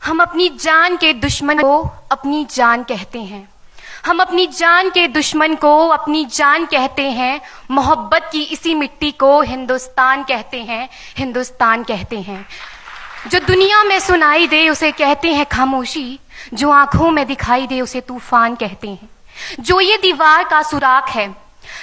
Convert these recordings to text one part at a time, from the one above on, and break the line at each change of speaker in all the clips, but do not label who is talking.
हम अपनी जान के दुश्मन को अपनी जान कहते हैं। हम अपनी जान के दुश्मन को अपनी जान कहते हैं। मोहब्बत की इसी मिट्टी को हिंदुस्तान कहते हैं, हिंदुस्तान कहते हैं। जो दुनिया में सुनाई दे उसे कहते हैं खामोशी, जो आंखों में दिखाई दे उसे तूफान कहते हैं। जो ये दीवार का सुराख है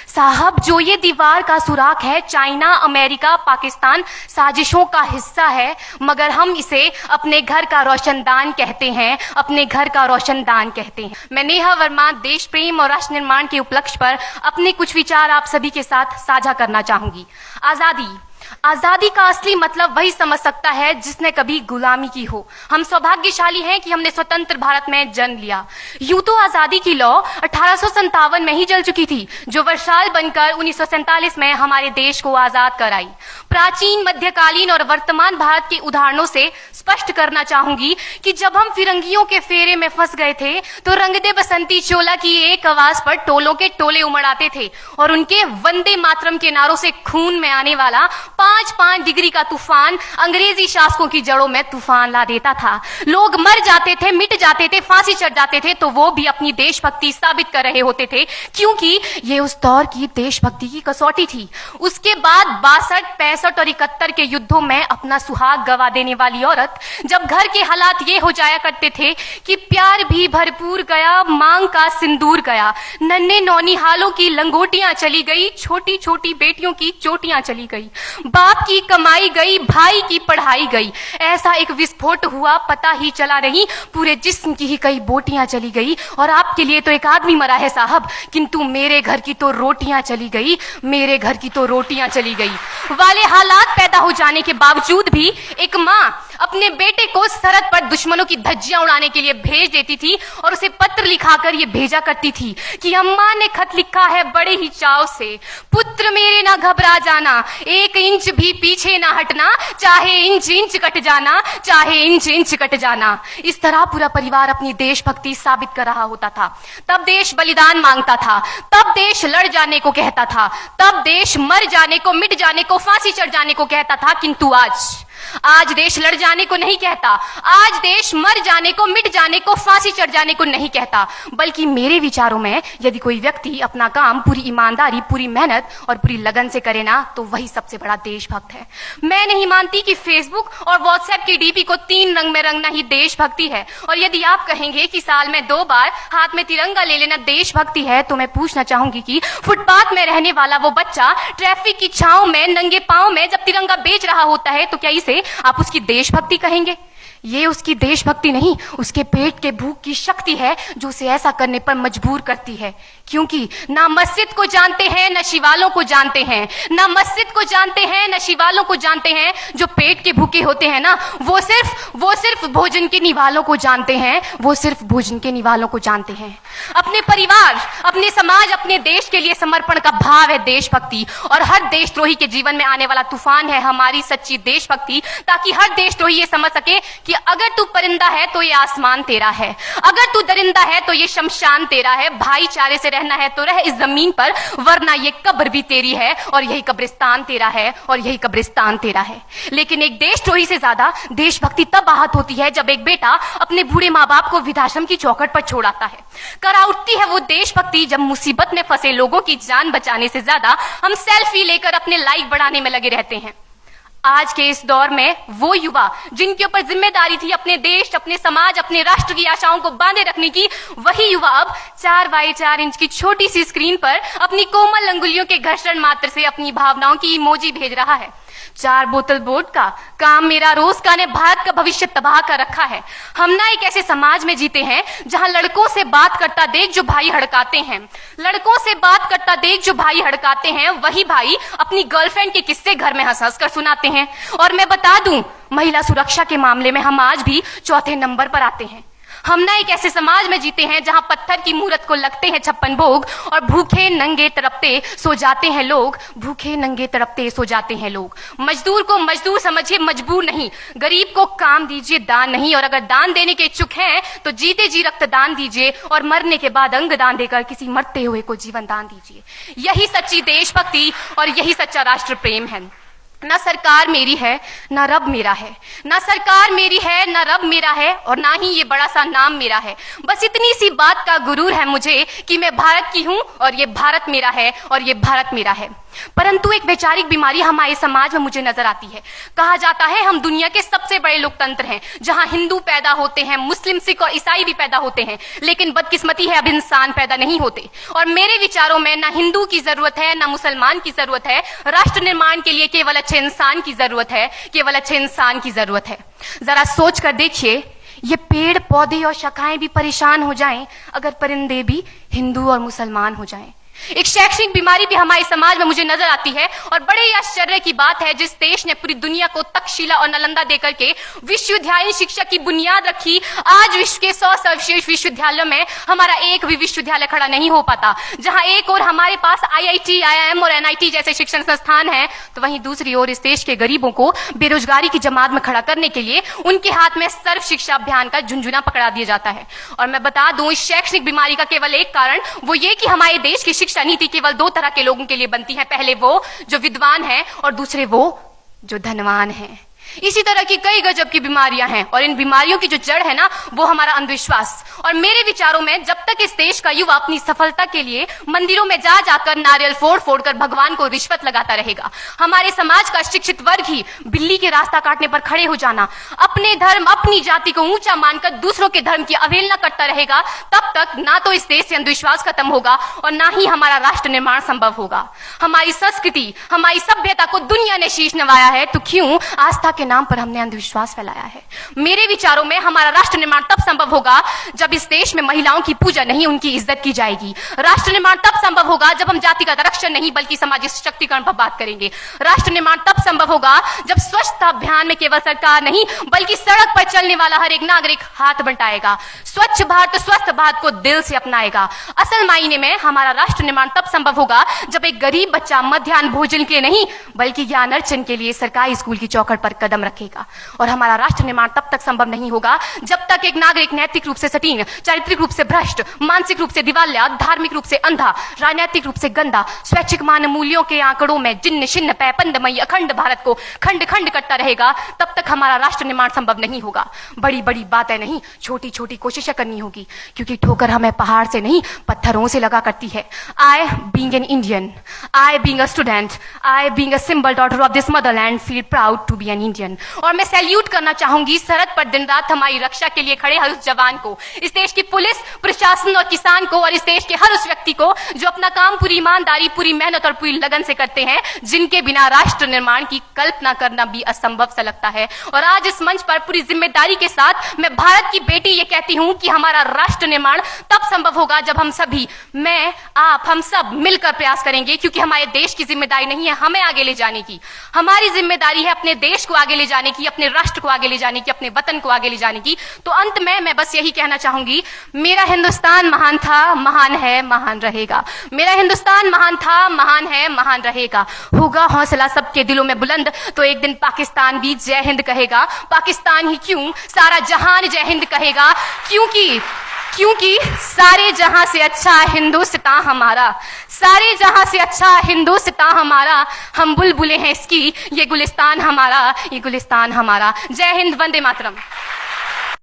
साहब, जो ये दीवार का सुराख है, चाइना, अमेरिका, पाकिस्तान साजिशों का हिस्सा है, मगर हम इसे अपने घर का रोशनदान कहते हैं, अपने घर का रोशनदान कहते हैं। मैं नेहा वर्मा देश प्रेम और राष्ट्र निर्माण के उपलक्ष्य पर अपने कुछ विचार आप सभी के साथ साझा करना चाहूंगी। आजादी का असली मतलब वही समझ सकता है जिसने कभी गुलामी की हो। हम सौभाग्यशाली हैं कि हमने स्वतंत्र भारत में जन्म लिया। यूं तो आजादी की लौ 1857 में ही जल चुकी थी, जो वर्षाल बनकर 1947 में हमारे देश को आजाद कराई। प्राचीन, मध्यकालीन और वर्तमान भारत के उदाहरणों से स्पष्ट करना चाहूंगी कि जब हम फिरंगियों के फेरे में फंस गए थे तो रंग दे बसंती चोला की एक आवाज पर टोलों के टोले उमड़ आते थे और उनके वंदे मातरम के नारों से खून में आने वाला 5-5 डिग्री का तूफान अंग्रेजी शासकों की जड़ों में तूफान ला देता था। लोग मर जाते थे, मिट जाते थे, फांसी चढ़ जाते थे, तो वो भी अपनी देशभक्ति साबित कर रहे होते थे, क्योंकि ये उस दौर की देशभक्ति की कसौटी थी। उसके बाद 62, 65 और 71 के युद्धों में अपना सुहाग गवा देने वाली औरत, जब घर के हालात ये हो जाया करते थे कि प्यार भी भरपूर गया, मांग का सिंदूर गया, नन्हे नौनिहालों की लंगोटियां चली गई, छोटी छोटी बेटियों की चोटियां चली गई, बाप की कमाई गई, भाई की पढ़ाई गई, ऐसा एक विस्फोट हुआ पता ही चला नहीं, पूरे जिस्म की ही कई बोटियां चली गई। और आपके लिए तो एक आदमी मरा है साहब, किंतु मेरे घर की तो रोटियां चली गई, मेरे घर की तो रोटियां चली गई वाले हालात पैदा हो जाने के बावजूद भी एक माँ अपने बेटे को सरहद पर दुश्मनों की धज्जियां उड़ाने के लिए भेज देती थी और उसे पत्र लिखाकर ये भेजा करती थी कि अम्मा ने खत लिखा है बड़े ही चाव से, पुत्र मेरे ना घबरा जाना, 1 इंच भी पीछे ना हटना, चाहे इंच इंच कट जाना, चाहे इंच इंच कट जाना। इस तरह पूरा परिवार अपनी देशभक्ति साबित कर रहा होता था। तब देश बलिदान मांगता था, तब देश लड़ जाने को कहता था, तब देश मर जाने को, मिट जाने को, फांसी चढ़ जाने को कहता था। किंतु आज देश लड़ जाने को नहीं कहता, आज देश मर जाने को, मिट जाने को, फांसी चढ़ जाने को नहीं कहता, बल्कि मेरे विचारों में यदि कोई व्यक्ति अपना काम पूरी ईमानदारी, पूरी मेहनत और पूरी लगन से करे ना, तो वही सबसे बड़ा देशभक्त है। मैं नहीं मानती कि फेसबुक और व्हाट्सएप की डीपी को 3 रंग में रंगना ही देशभक्ति है। और यदि आप कहेंगे कि साल में 2 बार हाथ में तिरंगा ले लेना देशभक्ति है, तो मैं पूछना चाहूंगी कि फुटपाथ में रहने वाला वो बच्चा ट्रैफिक की छांव में नंगे पांव में जब तिरंगा बेच रहा होता है, तो क्या इसे आप उसकी देशभक्ति कहेंगे? ये उसकी देशभक्ति नहीं, उसके पेट के भूख की शक्ति है जो उसे ऐसा करने पर मजबूर करती है। क्योंकि ना मस्जिद को जानते हैं, न शिवालों को जानते हैं, ना मस्जिद को जानते हैं, न शिवालों को जानते हैं। जो पेट के भूखे होते हैं ना, वो सिर्फ भोजन के निवालों को जानते हैं, वो सिर्फ भोजन के निवालों को जानते हैं। अपने परिवार, अपने समाज, अपने देश के लिए समर्पण का भाव है देशभक्ति। और हर देशद्रोही के जीवन में आने वाला तूफान है हमारी सच्ची देशभक्ति, ताकि हर देशद्रोही ये समझ सके कि अगर तू परिंदा है तो ये आसमान तेरा है, अगर तू दरिंदा है तो ये शमशान तेरा है, भाईचारे से रहना है तो रह इस जमीन पर, वरना ये कब्र भी तेरी है और यही कब्रिस्तान तेरा है और यही कब्रिस्तान तेरा है। लेकिन एक देशद्रोही से ज्यादा देशभक्ति तब आहत होती है जब एक बेटा अपने बूढ़े माँ बाप को वृद्धाश्रम की चौखट पर छोड़ आता है। करा उठती है वो देशभक्ति जब मुसीबत में फंसे लोगों की जान बचाने से ज्यादा हम सेल्फी लेकर अपने लाइक बढ़ाने में लगे रहते हैं। आज के इस दौर में वो युवा जिनके ऊपर जिम्मेदारी थी अपने देश, अपने समाज, अपने राष्ट्र की आशाओं को बांधे रखने की, वही युवा अब 4x4 इंच की छोटी सी स्क्रीन पर अपनी कोमल अंगुलियों के घर्षण मात्र से अपनी भावनाओं की इमोजी भेज रहा है। 4 बोतल वोट का काम मेरा रोज का ने भारत का भविष्य तबाह कर रखा है। हम ना एक ऐसे समाज में जीते हैं जहां लड़कों से बात करता देख जो भाई हड़काते हैं, लड़कों से बात करता देख जो भाई हड़काते हैं, वही भाई अपनी गर्लफ्रेंड के किस्से घर में हंस हंस कर सुनाते हैं। और मैं बता दूं, महिला सुरक्षा के मामले में हम आज भी 4थे नंबर पर आते हैं। हम ना एक ऐसे समाज में जीते हैं जहां पत्थर की मूरत को लगते हैं 56 भोग और भूखे नंगे तड़पते सो जाते हैं लोग, भूखे नंगे तड़पते सो जाते हैं लोग। मजदूर को मजदूर समझिए, मजबूर नहीं। गरीब को काम दीजिए, दान नहीं। और अगर दान देने के इच्छुक हैं तो जीते जी रक्तदान दीजिए और मरने के बाद अंग दान देकर किसी मरते हुए को जीवन दान दीजिए। यही सच्ची देशभक्ति और यही सच्चा राष्ट्र प्रेम है। ना सरकार मेरी है ना रब मेरा है, ना सरकार मेरी है ना रब मेरा है, और ना ही ये बड़ा सा नाम मेरा है। बस इतनी सी बात का गुरूर है मुझे कि मैं भारत की हूं और ये भारत मेरा है और ये भारत मेरा है। परंतु एक वैचारिक बीमारी हमारे समाज में मुझे नजर आती है। कहा जाता है हम दुनिया के सबसे बड़े लोकतंत्र हैं, जहां हिंदू पैदा होते हैं, मुस्लिम, सिख और ईसाई भी पैदा होते हैं, लेकिन बदकिस्मती है अब इंसान पैदा नहीं होते। और मेरे विचारों में ना हिंदू की जरूरत है ना मुसलमान की जरूरत है, राष्ट्र निर्माण के लिए केवल अच्छे इंसान की जरूरत है, केवल अच्छे इंसान की जरूरत है। जरा सोच कर देखिए, ये पेड़ पौधे और शाखाएं भी परेशान हो जाएं अगर परिंदे भी हिंदू और मुसलमान हो जाएं। एक शैक्षणिक बीमारी भी हमारे समाज में मुझे नजर आती है, और बड़े ही आश्चर्य की बात है, जिस देश ने पूरी दुनिया को तक्षशिला और नालंदा देकर के विश्वविद्यालय शिक्षा की बुनियाद रखी, आज विश्व के 100 सर्वश्रेष्ठ विश्वविद्यालयों में हमारा एक भी विश्वविद्यालय खड़ा नहीं हो पाता। जहां एक और हमारे पास IIT, IIM और NIT जैसे शिक्षण संस्थान हैं, तो वहीं दूसरी ओर इस देश के गरीबों को बेरोजगारी की जमात में खड़ा करने के लिए उनके हाथ में सर्व शिक्षा अभियान का झुंझुना पकड़ा दिया जाता है। और मैं बता दूं, इस शैक्षणिक बीमारी का केवल एक कारण वो ये कि हमारे देश की शिक्षा नीति केवल 2 तरह के लोगों के लिए बनती है, पहले वो जो विद्वान हैं और दूसरे वो जो धनवान हैं। इसी तरह की कई गजब की बीमारियां हैं, और इन बीमारियों की जो जड़ है ना, वो हमारा अंधविश्वास। और मेरे विचारों में जब तक इस देश का युवा अपनी सफलता के लिए मंदिरों में जा जाकर नारियल फोड़ फोड़ कर भगवान को रिश्वत लगाता रहेगा, हमारे समाज का शिक्षित वर्ग ही बिल्ली के रास्ता काटने पर खड़े हो जाना, अपने धर्म अपनी जाति को ऊंचा मानकर दूसरों के धर्म की अवहेलना करता रहेगा, तब तक ना तो इस देश से अंधविश्वास खत्म होगा और ना ही हमारा राष्ट्र निर्माण संभव होगा। हमारी संस्कृति, हमारी सभ्यता को दुनिया ने शीश नवाया है, तो क्यों आस्था के नाम पर हमने अंधविश्वास फैलाया है? मेरे विचारों में हमारा राष्ट्र निर्माण तब संभव होगा जब इस देश में महिलाओं की पूजा नहीं, उनकी इज्जत की जाएगी। राष्ट्र निर्माण तब संभव होगा जब हम जातिगत आरक्षण नहीं बल्कि सामाजिक सशक्तिकरण पर बात करेंगे। राष्ट्र निर्माण तब संभव होगा जब स्वच्छता अभियान में केवल सरकार नहीं बल्कि सड़क पर चलने वाला हर एक नागरिक हाथ बंटाएगा, स्वच्छ भारत स्वस्थ भारत को दिल से अपनाएगा। असल मायने में हमारा राष्ट्र निर्माण तब संभव होगा जब एक गरीब बच्चा मध्याह्न भोजन के लिए नहीं बल्कि ज्ञान अर्जन के लिए सरकारी स्कूल की चौखट पर कदम रखेगा। और हमारा राष्ट्र निर्माण तब तक संभव नहीं होगा जब तक एक नागरिक नैतिक रूप से सटीन, चारित्रिक रूप से भ्रष्ट, मानसिक रूप से दिवालिया, धार्मिक रूप से अंधा, राजनीतिक रूप से गंदा, स्वैच्छिक मान मूल्यों के आंकड़ों में जिन्न शिन्न पैपंदमयी अखंड भारत को खंड खंड करता रहेगा, तब तक हमारा राष्ट्र निर्माण संभव नहीं होगा। बड़ी बड़ी बातें नहीं, छोटी छोटी कोशिशें करनी होगी, क्योंकि ठोकर हमें पहाड़ से नहीं पत्थरों से लगा करती है। I being an Indian, I being a student, I being a symbol daughter of this motherland feel proud to be an Indian। और मैं सैल्यूट करना चाहूंगी सरहद पर दिन रात हमारी रक्षा के लिए खड़े हर उस जवान को, इस देश की पुलिस, प्रशासन और किसान को, और इस देश के हर उस व्यक्ति को जो अपना काम पूरी ईमानदारी, पूरी मेहनत और पूरी लगन से करते हैं, जिनके बिना राष्ट्र निर्माण की कल्पना करना भी असंभव सा लगता है। और आज इस मंच पर पूरी जिम्मेदारी के साथ मैं भारत की बेटी ये कहती हूं कि हमारा राष्ट्र निर्माण तब संभव होगा जब हम सभी, मैं, आप, हम सब मिलकर प्रयास करेंगे, क्योंकि हमारे देश की जिम्मेदारी नहीं है हमें आगे ले जाने की, हमारी जिम्मेदारी है अपने देश को आगे ले जाने की, अपने राष्ट्र को आगे ले जाने की, अपने वतन को आगे ले जाने की। तो अंत में मैं बस यही कहना चाहूंगी, मेरा हिंदुस्तान महान था, महान है, महान रहेगा। मेरा हिंदुस्तान महान था, महान है, महान रहेगा। होगा हौसला सबके दिलों में बुलंद तो एक दिन पाकिस्तान भी जय हिंद कहेगा। पाकिस्तान ही क्यों, सारा जहान जय हिंद कहेगा, क्योंकि सारे जहां से अच्छा हिंदुस्तान हमारा, सारे जहां से अच्छा हिंदुस्तान हमारा, हम बुलबुलें हैं इसकी, ये गुलिस्तान हमारा, ये गुलिस्तान हमारा। जय हिंद, वंदे मातरम।